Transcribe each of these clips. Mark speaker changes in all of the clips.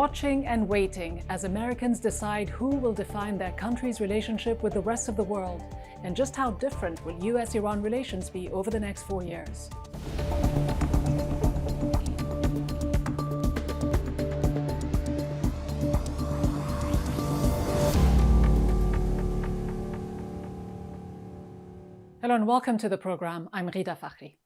Speaker 1: Watching and waiting as Americans decide who will define their country's relationship with the rest of the world, and just how different will US-Iran relations be over the next 4 years. Hello and welcome to the program. I'm Rita Fakhri.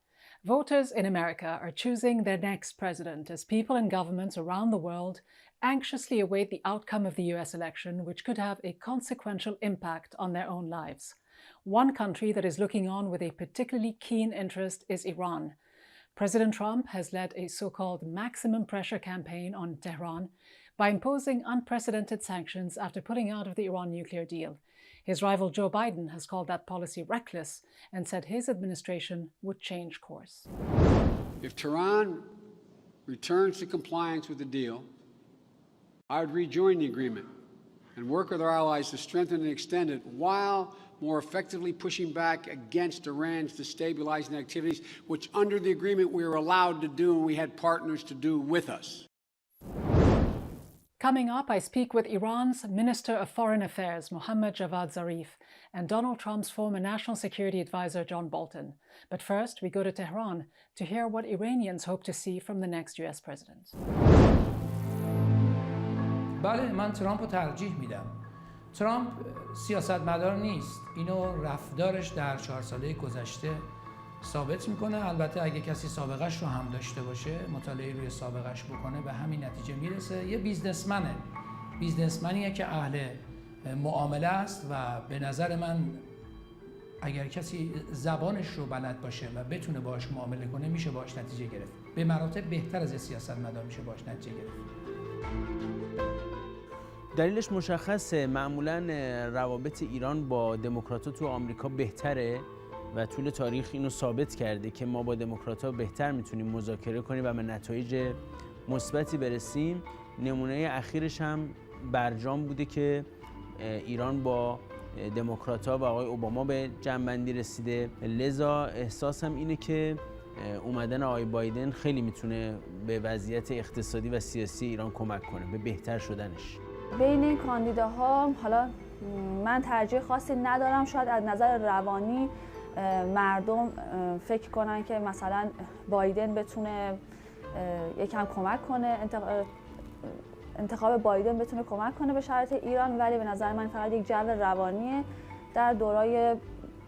Speaker 1: Voters in America are choosing their next president as people in governments around the world anxiously await the outcome of the US election, which could have a consequential impact on their own lives. One country that is looking on with a particularly keen interest is Iran. President Trump has led a so-called maximum pressure campaign on Tehran by imposing unprecedented sanctions after pulling out of the Iran nuclear deal. His rival Joe Biden has called that policy reckless and said his administration would change course.
Speaker 2: If Tehran returns to compliance with the deal, I would rejoin the agreement and work with our allies to strengthen and extend it while more effectively pushing back against Iran's destabilizing activities, which under the agreement we were allowed to do and we had partners to do with us.
Speaker 1: Coming up, I speak with Iran's Minister of Foreign Affairs, Mohammad Zarif, and Donald Trump's former National Security Advisor, John Bolton. But first, we go to Tehran to hear what Iranians hope to see from the next US president.
Speaker 3: بله، من ترامپ رو ترجیح میدم. ترامپ سیاستمدار نیست. اینو رفتارش در 4 ساله گذشته ثابت میکنه. البته اگه کسی سابقهش رو هم داشته باشه، مطالعه روی سابقهش بکنه، به همین نتیجه میرسه. یه بیزنسمنه. بیزنسمنیه که اهل معامله است و به نظر من اگر کسی زبانش رو بلد باشه و بتونه باهاش معامله کنه، میشه باهاش نتیجه گرفت. به مراتب بهتر از سیاستمدار میشه باهاش نتیجه گرفت.
Speaker 4: دلیلش مشخصه. معمولاً روابط ایران با دموکرات‌ها تو آمریکا بهتره و طول تاریخ اینو ثابت کرده که ما با دموکرات‌ها بهتر میتونیم مذاکره کنیم و به نتایج مثبتی برسیم. نمونه اخیرش هم برجام بوده که ایران با دموکرات‌ها و آقای اوباما به جمع‌بندی رسیده. لذا احساسم اینه که اومدن آقای بایدن خیلی میتونه به وضعیت اقتصادی و سیاسی ایران کمک کنه، به بهتر شدنش.
Speaker 5: بین این کاندیداها حالا من ترجیح خاصی ندارم. شاید از نظر روانی مردم فکر کنن که مثلا بایدن بتونه یکم کمک کنه، انتخاب بایدن بتونه کمک کنه به شرایط ایران، ولی به نظر من فقط یک جو روانیه. در دورای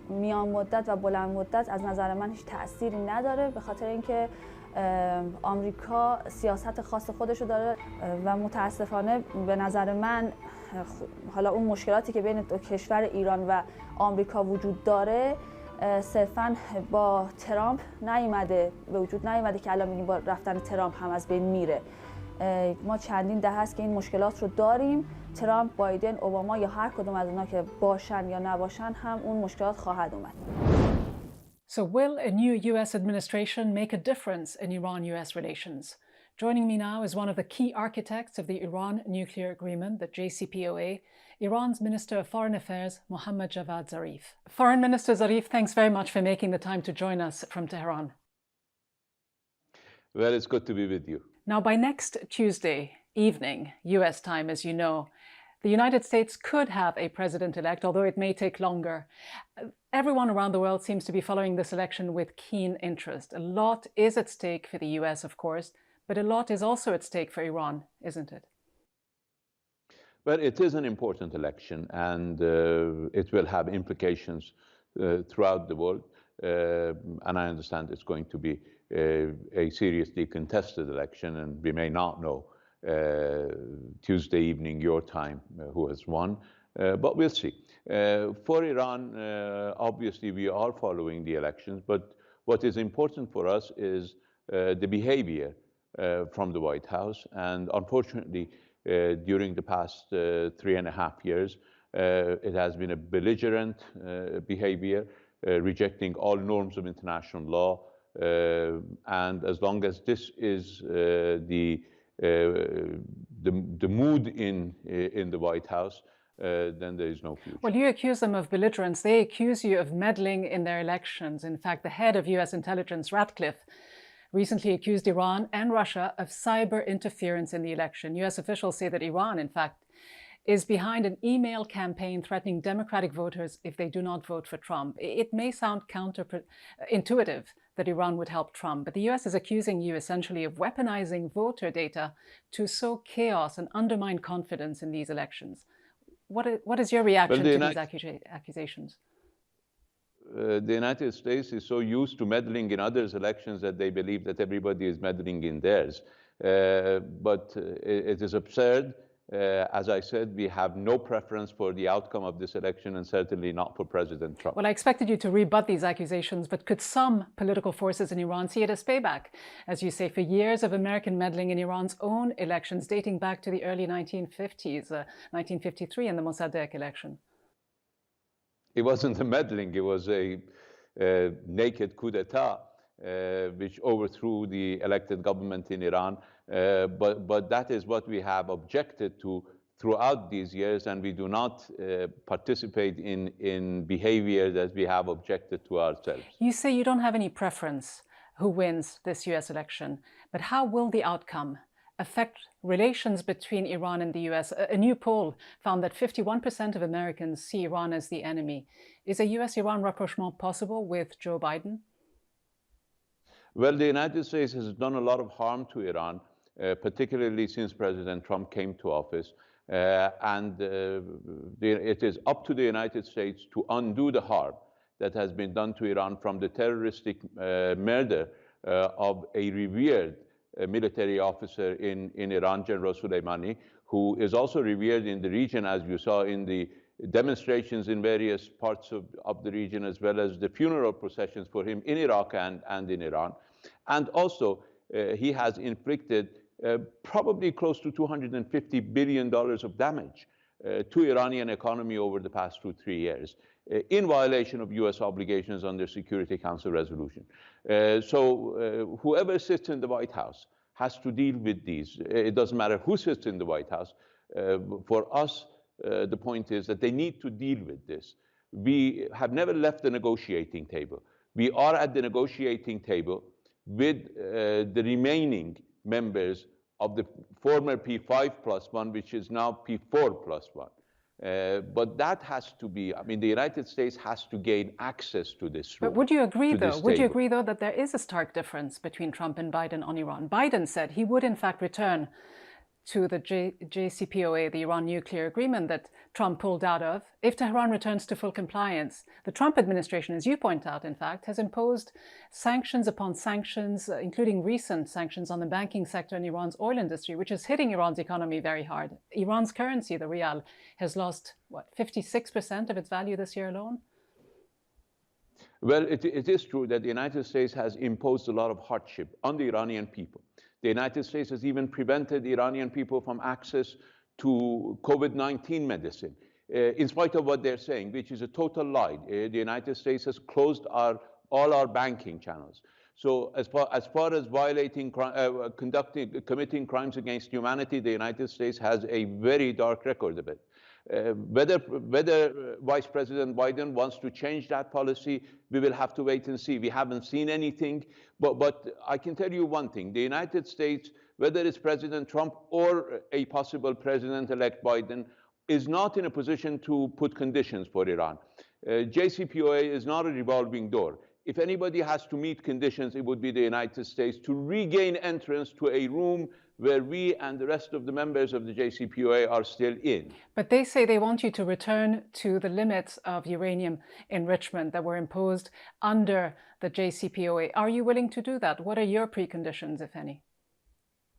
Speaker 5: میان مدت و بلند مدت از نظر من هیچ تأثیری نداره، به خاطر اینکه آمریکا سیاست خاص خودشو داره و متاسفانه به نظر من حالا اون مشکلاتی که بین دو کشور ایران و آمریکا وجود داره صرفاً با ترامپ به وجود نیامده که الان میگیم با رفتن ترامپ هم از بین میره. ما چندین دهه است که این مشکلات رو داریم. ترامپ، بایدن، اوباما یا هر کدوم از اونا که باشن یا نباشن هم اون مشکلات خواهد اومد.
Speaker 1: So will a new US administration make a difference in Iran-US relations? Joining me now is one of the key architects of the Iran nuclear agreement, the JCPOA, Iran's Minister of Foreign Affairs, Mohammad Zarif. Foreign Minister Zarif, thanks very much for making the time to join us from Tehran.
Speaker 6: Well, it's good to be with you.
Speaker 1: Now, by next Tuesday evening, US time, as you know, the United States could have a president-elect, although it may take longer. Everyone around the world seems to be following this election with keen interest. A lot is at stake for the US, of course, but a lot is also at stake for Iran, isn't it?
Speaker 6: Well, it is an important election, and it will have implications throughout the world. And I understand it's going to be a seriously contested election, and we may not know Tuesday evening, your time, who has won, but we'll see. For Iran, obviously, we are following the elections, but what is important for us is the behavior from the White House. And unfortunately, during the past 3.5 years, it has been a belligerent behavior, rejecting all norms of international law. And as long as this is the mood in the White House, then there is no future.
Speaker 1: Well, you accuse them of belligerence. They accuse you of meddling in their elections. In fact, the head of US intelligence, Ratcliffe, recently accused Iran and Russia of cyber interference in the election. US officials say that Iran, in fact, is behind an email campaign threatening Democratic voters if they do not vote for Trump. It may sound counterintuitive that Iran would help Trump, but the US is accusing you essentially of weaponizing voter data to sow chaos and undermine confidence in these elections. What is your reaction to these accusations?
Speaker 6: The United States is so used to meddling in others' elections that they believe that everybody is meddling in theirs. But it is absurd. As I said, we have no preference for the outcome of this election, and certainly not for President Trump.
Speaker 1: Well, I expected you to rebut these accusations, but could some political forces in Iran see it as payback? As you say, for years of American meddling in Iran's own elections, dating back to the early 1950s, 1953 and the Mossadegh election.
Speaker 6: It wasn't a meddling, it was a naked coup d'etat, which overthrew the elected government in Iran. But that is what we have objected to throughout these years, and we do not participate in behavior that we have objected to ourselves.
Speaker 1: You say you don't have any preference who wins this US election, but how will the outcome affect relations between Iran and the US? A new poll found that 51% of Americans see Iran as the enemy. Is a US-Iran rapprochement possible with Joe Biden?
Speaker 6: Well, the United States has done a lot of harm to Iran, particularly since President Trump came to office. It is up to the United States to undo the harm that has been done to Iran from the terroristic murder of a revered military officer in Iran, General Soleimani, who is also revered in the region, as you saw in the demonstrations in various parts of the region, as well as the funeral processions for him in Iraq and in Iran. And also, he has inflicted probably close to $250 billion of damage to Iranian economy over the past 2-3 years, in violation of US obligations under Security Council resolution. So whoever sits in the White House has to deal with these. It doesn't matter who sits in the White House. For us, the point is that they need to deal with this. We have never left the negotiating table. We are at the negotiating table with the remaining members of the former P5+1, which is now P4+1. But that has to be, I mean, the United States has to gain access to this room.
Speaker 1: But would you agree, though, that there is a stark difference between Trump and Biden on Iran? Biden said he would, in fact, return to the JCPOA, the Iran nuclear agreement that Trump pulled out of, if Tehran returns to full compliance. The Trump administration, as you point out, in fact, has imposed sanctions upon sanctions, including recent sanctions on the banking sector and Iran's oil industry, which is hitting Iran's economy very hard. Iran's currency, the rial, has lost, 56% of its value this year alone?
Speaker 6: Well, it is true that the United States has imposed a lot of hardship on the Iranian people. The United States has even prevented the Iranian people from access to COVID-19 medicine, in spite of what they're saying, which is a total lie. The United States has closed all our banking channels. So as far as violating, committing crimes against humanity, the United States has a very dark record of it. Whether Vice President Biden wants to change that policy, we will have to wait and see. We haven't seen anything, but I can tell you one thing. The United States, whether it's President Trump or a possible President-elect Biden, is not in a position to put conditions for Iran. JCPOA is not a revolving door. If anybody has to meet conditions, it would be the United States to regain entrance to a room where we and the rest of the members of the JCPOA are still in.
Speaker 1: But they say they want you to return to the limits of uranium enrichment that were imposed under the JCPOA. Are you willing to do that? What are your preconditions, if any?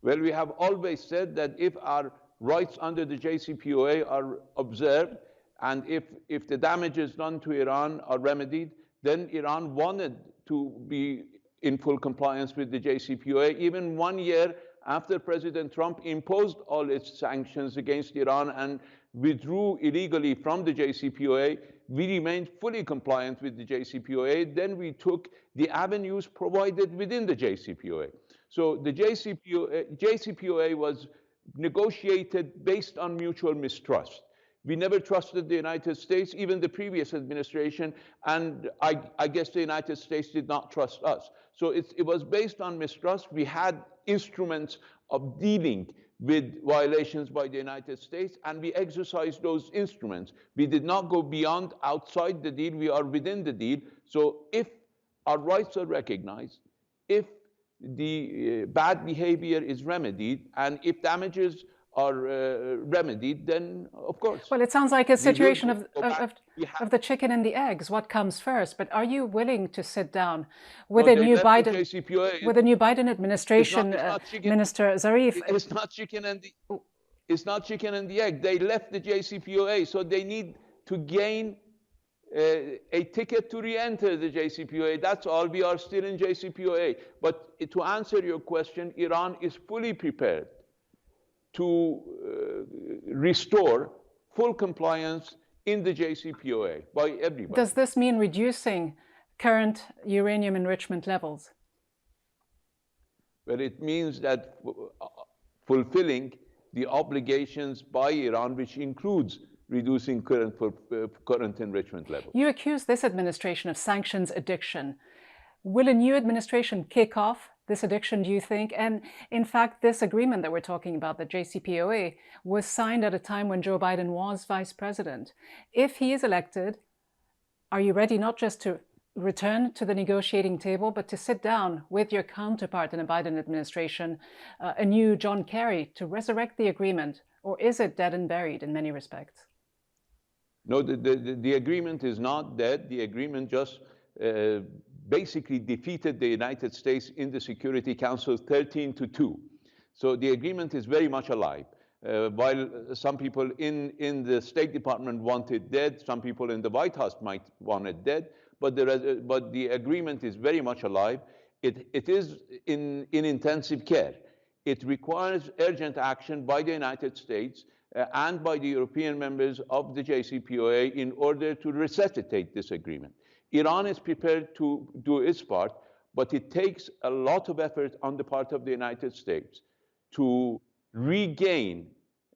Speaker 6: Well, we have always said that if our rights under the JCPOA are observed, and if the damages done to Iran are remedied, then Iran wanted to be in full compliance with the JCPOA, even 1 year after President Trump imposed all its sanctions against Iran and withdrew illegally from the JCPOA. We remained fully compliant with the JCPOA. Then we took the avenues provided within the JCPOA. So the JCPOA was negotiated based on mutual mistrust. We never trusted the United States, even the previous administration, and I guess the United States did not trust us. So it was based on mistrust. We had instruments of dealing with violations by the United States, and we exercised those instruments. We did not go beyond outside the deal. We are within the deal. So if our rights are recognized, if the bad behavior is remedied, and if damages are remedied, then of course.
Speaker 1: Well, it sounds like a situation of the chicken and the eggs. What comes first? But are you willing to sit down with a new Biden administration, Minister Zarif?
Speaker 6: It's not chicken and the egg. They left the JCPOA, so they need to gain a ticket to re-enter the JCPOA. That's all. We are still in JCPOA. But to answer your question, Iran is fully prepared to restore full compliance in the JCPOA by everybody.
Speaker 1: Does this mean reducing current uranium enrichment levels?
Speaker 6: Well, it means that fulfilling the obligations by Iran, which includes reducing current enrichment levels.
Speaker 1: You accuse this administration of sanctions addiction. Will a new administration kick off this addiction, do you think? And in fact, this agreement that we're talking about, the JCPOA, was signed at a time when Joe Biden was vice president. If he is elected, are you ready not just to return to the negotiating table, but to sit down with your counterpart in a Biden administration, a new John Kerry, to resurrect the agreement? Or is it dead and buried in many respects?
Speaker 6: No, the agreement is not dead. The agreement just basically defeated the United States in the Security Council 13-2. So the agreement is very much alive. While some people in the State Department want it dead, some people in the White House might want it dead, but the agreement is very much alive. It is in intensive care. It requires urgent action by the United States and by the European members of the JCPOA in order to resuscitate this agreement. Iran is prepared to do its part, but it takes a lot of effort on the part of the United States to regain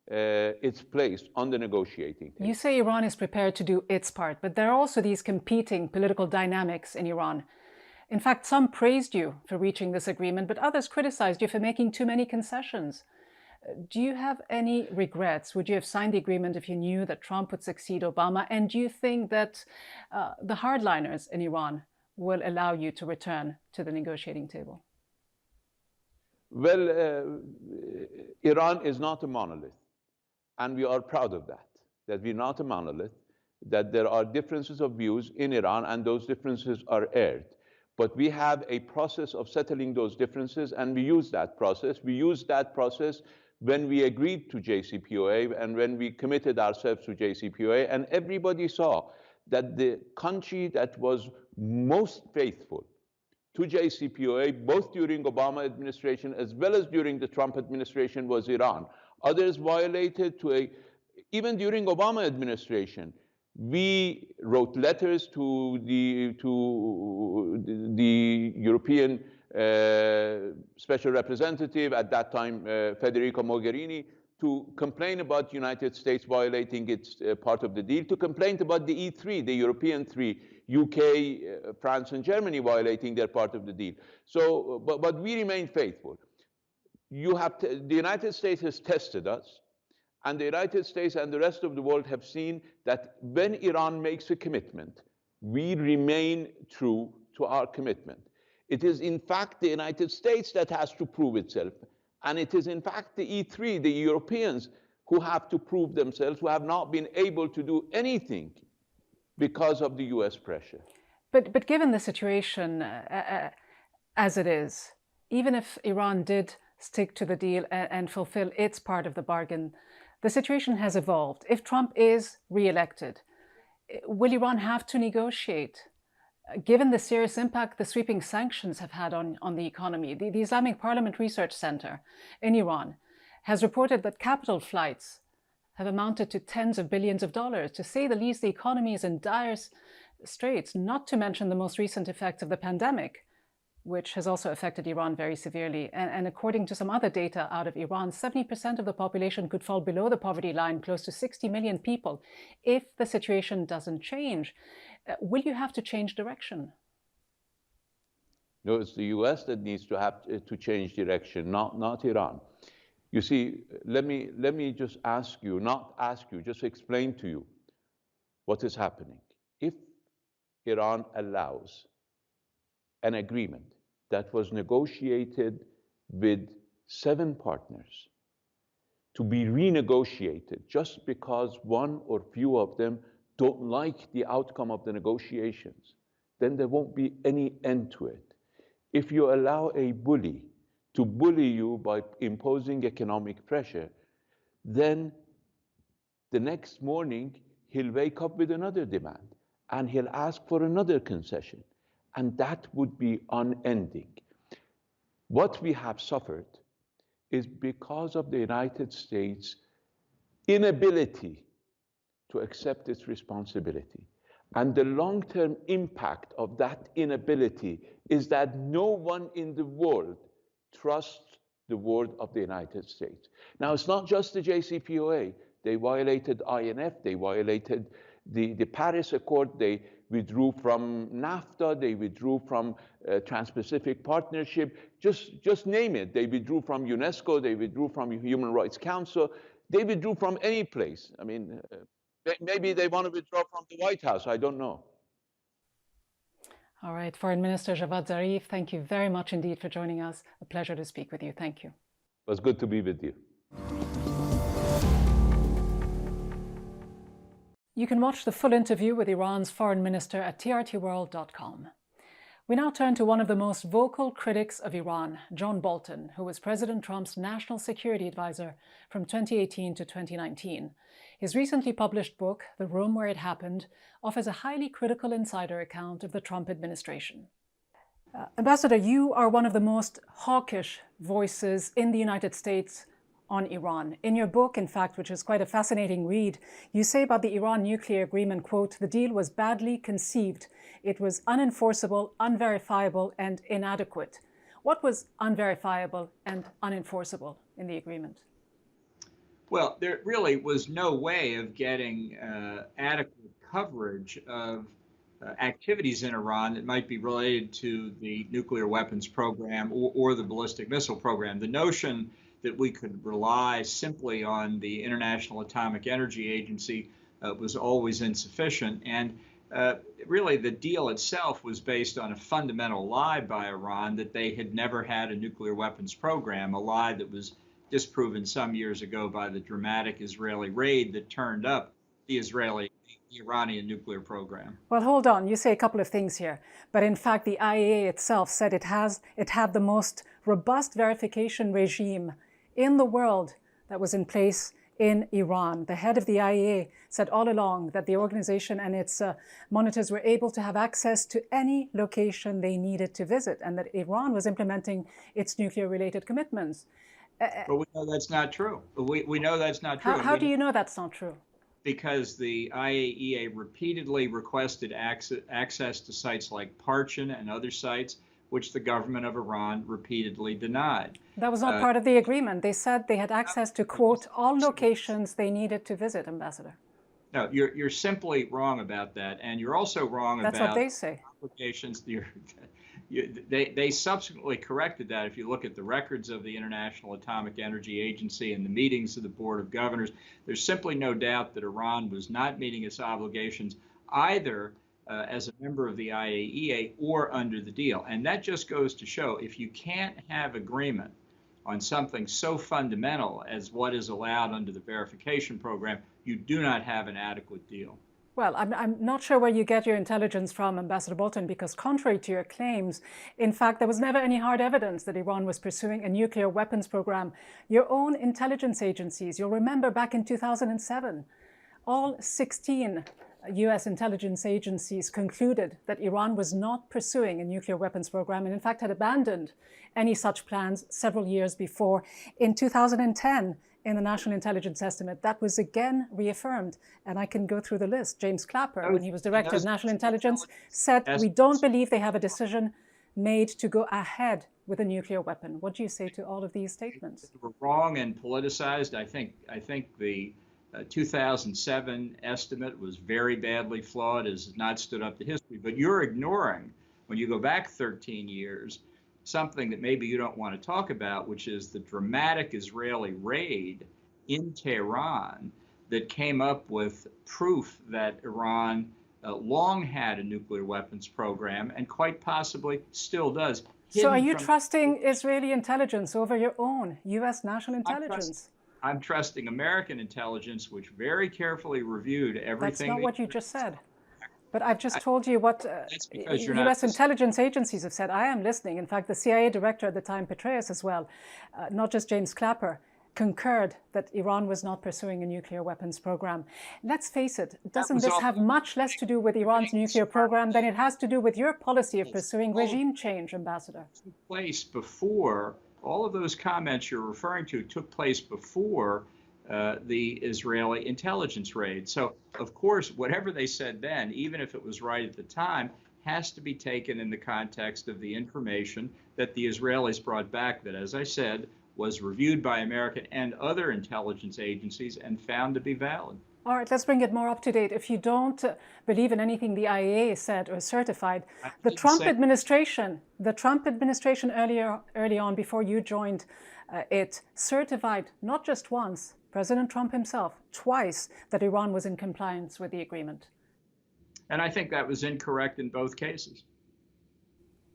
Speaker 6: its place on the negotiating table.
Speaker 1: You say Iran is prepared to do its part, but there are also these competing political dynamics in Iran. In fact, some praised you for reaching this agreement, but others criticized you for making too many concessions. Do you have any regrets? Would you have signed the agreement if you knew that Trump would succeed Obama? And do you think that the hardliners in Iran will allow you to return to the negotiating table?
Speaker 6: Well, Iran is not a monolith, and we are proud of that we're not a monolith, that there are differences of views in Iran, and those differences are aired. But we have a process of settling those differences, and we use that process. We used that process when we agreed to JCPOA and when we committed ourselves to JCPOA, and everybody saw that the country that was most faithful to JCPOA, both during Obama administration as well as during the Trump administration, was Iran. Others violated even during Obama administration. We wrote letters to the European Special Representative at that time, Federica Mogherini, to complain about the United States violating its part of the deal, to complain about the E3, the European three, UK, France, and Germany violating their part of the deal. So, but we remain faithful. The United States has tested us, and the United States and the rest of the world have seen that when Iran makes a commitment, we remain true to our commitment. It is, in fact, the United States that has to prove itself. And it is, in fact, the E3, the Europeans, who have to prove themselves, who have not been able to do anything because of the US pressure.
Speaker 1: But given the situation as it is, even if Iran did stick to the deal and fulfill its part of the bargain, the situation has evolved. If Trump is re-elected, will Iran have to negotiate? Given the serious impact the sweeping sanctions have had on the economy, the Islamic Parliament Research Center in Iran has reported that capital flights have amounted to tens of billions of dollars. To say the least, the economy is in dire straits, not to mention the most recent effects of the pandemic, which has also affected Iran very severely. And according to some other data out of Iran, 70% of the population could fall below the poverty line, close to 60 million people, if the situation doesn't change. Will you have to change direction?
Speaker 6: No, it's the U.S. that needs to have to change direction, not Iran. You see, let me just ask you, not ask you, just explain to you what is happening. If Iran allows an agreement that was negotiated with 7 partners to be renegotiated just because one or few of them don't like the outcome of the negotiations, then there won't be any end to it. If you allow a bully to bully you by imposing economic pressure, then the next morning he'll wake up with another demand and he'll ask for another concession, and that would be unending. What we have suffered is because of the United States' inability to accept its responsibility. And the long-term impact of that inability is that no one in the world trusts the word of the United States. Now, it's not just the JCPOA. They violated INF, they violated the Paris Accord, they withdrew from NAFTA, they withdrew from Trans-Pacific Partnership, just name it. They withdrew from UNESCO, they withdrew from Human Rights Council, they withdrew from any place. I mean, maybe they want to withdraw from the White House, I don't know.
Speaker 1: All right, Foreign Minister Javad Zarif, thank you very much indeed for joining us. A pleasure to speak with you. Thank you.
Speaker 6: It was good to be with you.
Speaker 1: You can watch the full interview with Iran's foreign minister at trtworld.com. We now turn to one of the most vocal critics of Iran, John Bolton, who was President Trump's national security advisor from 2018 to 2019. His recently published book, The Room Where It Happened, offers a highly critical insider account of the Trump administration. Ambassador, you are one of the most hawkish voices in the United States on Iran. In your book, in fact, which is quite a fascinating read, you say about the Iran nuclear agreement, quote, "The deal was badly conceived. It was unenforceable, unverifiable, and inadequate." What was unverifiable and unenforceable in the agreement?
Speaker 7: Well, there really was no way of getting adequate coverage of activities in Iran that might be related to the nuclear weapons program or the ballistic missile program. The notion that we could rely simply on the International Atomic Energy Agency was always insufficient. And really, the deal itself was based on a fundamental lie by Iran that they had never had a nuclear weapons program, a lie that was disproven some years ago by the dramatic Israeli raid that turned up the Iranian nuclear program.
Speaker 1: Well, hold on. You say a couple of things here. But in fact, the IAEA itself said it had the most robust verification regime in the world that was in place in Iran. The head of the IAEA said all along that the organization and its monitors were able to have access to any location they needed to visit, and that Iran was implementing its nuclear-related commitments.
Speaker 7: But we know that's not true. We know that's not true.
Speaker 1: How do you know that's not true?
Speaker 7: Because the IAEA repeatedly requested access to sites like Parchin and other sites, which the government of Iran repeatedly denied.
Speaker 1: That was not part of the agreement. They said they had access to, quote, all locations they needed to visit, Ambassador.
Speaker 7: No, you're simply wrong about that. And you're also wrong
Speaker 1: about... That's what they say.
Speaker 7: Applications. They subsequently corrected that. If you look at the records of the International Atomic Energy Agency and the meetings of the Board of Governors, there's simply no doubt that Iran was not meeting its obligations either as a member of the IAEA or under the deal. And that just goes to show if you can't have agreement on something so fundamental as what is allowed under the verification program, you do not have an adequate deal.
Speaker 1: Well, I'm not sure where you get your intelligence from, Ambassador Bolton, because contrary to your claims, in fact, there was never any hard evidence that Iran was pursuing a nuclear weapons program. Your own intelligence agencies, you'll remember back in 2007, all 16 US intelligence agencies concluded that Iran was not pursuing a nuclear weapons program and in fact had abandoned any such plans several years before. In 2010, in the National Intelligence Estimate, that was again reaffirmed. And I can go through the list. James Clapper, when he was Director of National Intelligence, said, "We don't believe they have a decision made to go ahead with a nuclear weapon." What do you say to all of these statements?
Speaker 7: They were wrong and politicized. I think the 2007 estimate was very badly flawed, has not stood up to history. But you're ignoring When you go back 13 years, something that maybe you don't want to talk about, which is the dramatic Israeli raid in Tehran that came up with proof that Iran long had a nuclear weapons program and quite possibly still does.
Speaker 1: So are you trusting Israeli intelligence over your own U.S. national intelligence?
Speaker 7: I'm trusting American intelligence, which very carefully reviewed everything.
Speaker 1: That's not what you just said. But I've just told you what U.S. intelligence agencies have said. I am listening. In fact, the CIA director at the time, Petraeus as well, not just James Clapper, concurred that Iran was not pursuing a nuclear weapons program. Let's face it, doesn't this have much less to do with Iran's nuclear program than it has to do with your policy of pursuing regime change, Ambassador?
Speaker 7: Took place before, all of those comments you're referring to took place before the Israeli intelligence raid. So, of course, whatever they said then, even if it was right at the time, has to be taken in the context of the information that the Israelis brought back that, as I said, was reviewed by American and other intelligence agencies and found to be valid.
Speaker 1: All right, let's bring it more up to date. If you don't believe in anything the IAEA said or certified, the Trump administration early on, before you joined it, certified not just once, President Trump himself, twice, that Iran was in compliance with the agreement.
Speaker 7: And I think that was incorrect in both cases.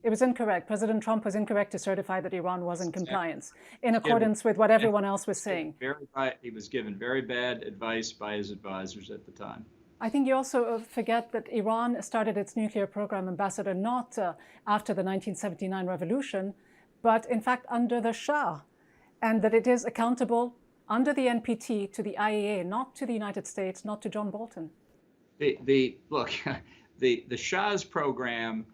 Speaker 1: It was incorrect. President Trump was incorrect to certify that Iran was in compliance, in accordance with what everyone else was saying.
Speaker 7: He was given very bad advice by his advisors at the time.
Speaker 1: I think you also forget that Iran started its nuclear program, Ambassador, not after the 1979 revolution, but in fact under the Shah, and that it is accountable under the NPT to the IAEA, not to the United States, not to John Bolton.
Speaker 7: Look, the Shah's program,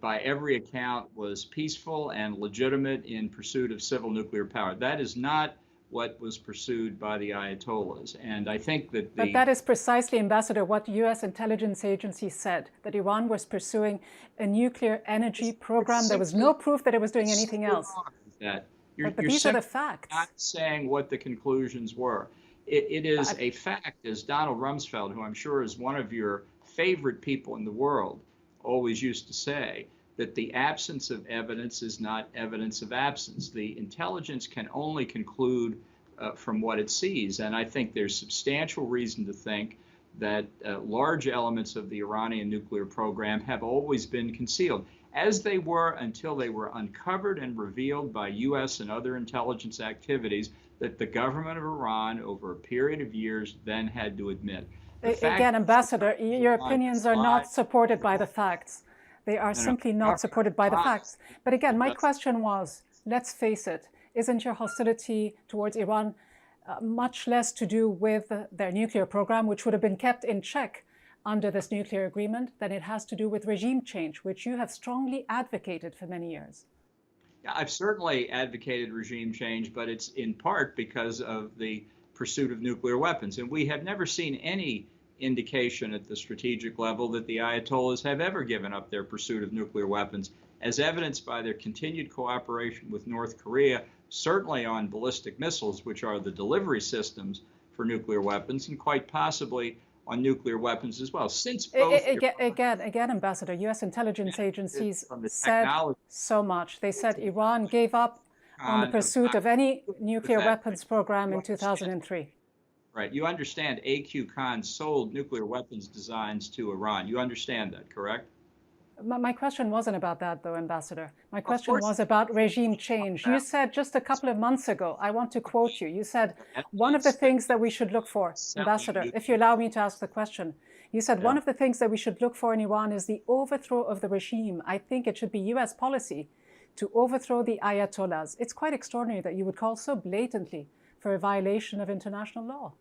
Speaker 7: by every account, was peaceful and legitimate in pursuit of civil nuclear power. That is not what was pursued by the Ayatollahs. And I think that
Speaker 1: But that is precisely, Ambassador, what U.S. intelligence agencies said, that Iran was pursuing a nuclear energy program. There was no proof that it was doing anything else.
Speaker 7: But
Speaker 1: these are the facts.
Speaker 7: Not saying what the conclusions were. It is a fact, as Donald Rumsfeld, who I'm sure is one of your favorite people in the world, always used to say, that the absence of evidence is not evidence of absence. The intelligence can only conclude from what it sees. And I think there's substantial reason to think that large elements of the Iranian nuclear program have always been concealed, as they were until they were uncovered and revealed by U.S. and other intelligence activities that the government of Iran, over a period of years, then had to admit.
Speaker 1: Again, Ambassador, your opinions are not supported by the facts. They are simply not supported by the facts. But again, my question was, let's face it, isn't your hostility towards Iran much less to do with their nuclear program, which would have been kept in check under this nuclear agreement, than it has to do with regime change, which you have strongly advocated for many years?
Speaker 7: I've certainly advocated regime change, but it's in part because of the pursuit of nuclear weapons. And we have never seen any indication at the strategic level that the Ayatollahs have ever given up their pursuit of nuclear weapons, as evidenced by their continued cooperation with North Korea, certainly on ballistic missiles, which are the delivery systems for nuclear weapons, and quite possibly on nuclear weapons as well. Since both
Speaker 1: again, Ambassador, U.S. intelligence agencies said so much. They said Iran gave up on the pursuit of any nuclear weapons program in 2003.
Speaker 7: Right. You understand AQ Khan sold nuclear weapons designs to Iran. You understand that, correct?
Speaker 1: My question wasn't about that, though, Ambassador. My question was about regime change. You said just a couple of months ago, I want to quote you, you said, one of the things that we should look for, Ambassador, if you allow me to ask the question, you said one of the things that we should look for in Iran is the overthrow of the regime. I think it should be U.S. policy to overthrow the Ayatollahs. It's quite extraordinary that you would call so blatantly for a violation of international law.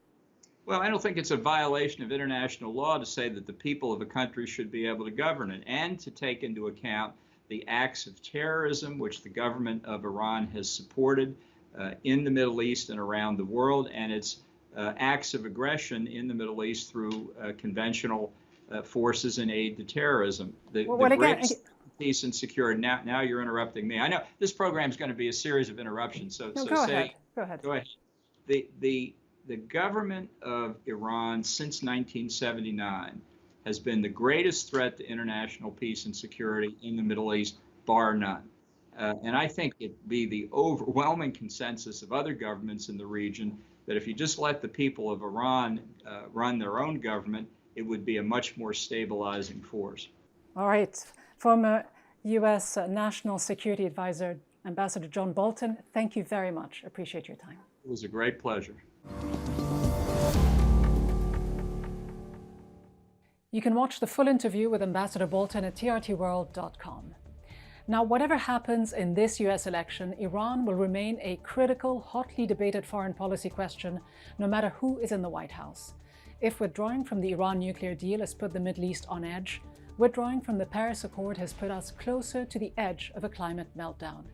Speaker 7: Well, I don't think it's a violation of international law to say that the people of a country should be able to govern it, and to take into account the acts of terrorism which the government of Iran has supported in the Middle East and around the world, and its acts of aggression in the Middle East through conventional forces in aid to terrorism. Peace and security. Now you're interrupting me. I know this program is going to be a series of interruptions.
Speaker 1: Go ahead.
Speaker 7: Go ahead. The government of Iran since 1979 has been the greatest threat to international peace and security in the Middle East, bar none. And I think it'd be the overwhelming consensus of other governments in the region that if you just let the people of Iran run their own government, it would be a much more stabilizing force.
Speaker 1: All right. Former U.S. National Security Advisor, Ambassador John Bolton, thank you very much. Appreciate your time.
Speaker 7: It was a great pleasure.
Speaker 1: You can watch the full interview with Ambassador Bolton at trtworld.com. Now, whatever happens in this US election, Iran will remain a critical, hotly debated foreign policy question, no matter who is in the White House. If withdrawing from the Iran nuclear deal has put the Middle East on edge, withdrawing from the Paris Accord has put us closer to the edge of a climate meltdown.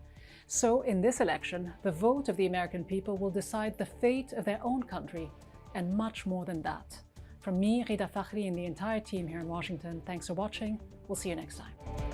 Speaker 1: So, in this election, the vote of the American people will decide the fate of their own country, and much more than that. From me, Rida Fakhri, and the entire team here in Washington, thanks for watching. We'll see you next time.